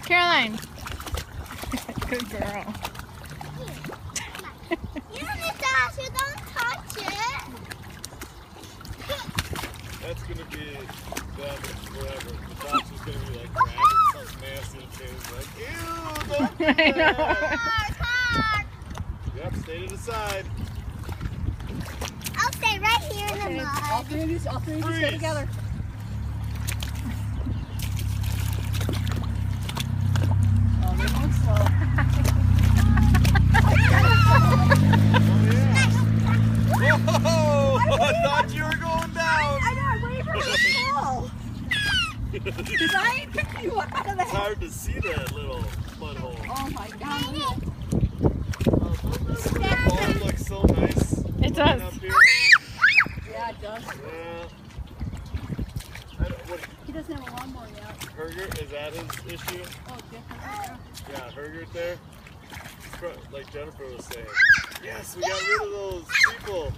Caroline. Good girl. Natasha, don't touch it. That's gonna be them forever. Natasha's gonna be like grabbing something nasty and Taylor's like, ew, don't do that. Yep, stay to the side. I'll stay right here in the mud. All three of you stay together. Oh, they're going slow. Whoa! I thought you were going down. I know, I'm waiting for her to fall. Because I ain't picking you up out of It's that. hard to see that little mud hole. Oh my God. That ball looks so nice. It does. Up here. Yeah, it does. Yeah. What, He doesn't have a lawnmower yet. Hergert, is that his issue? Oh, different. Yeah, Hergert there. Like Jennifer was saying. Yes, we got rid of those people.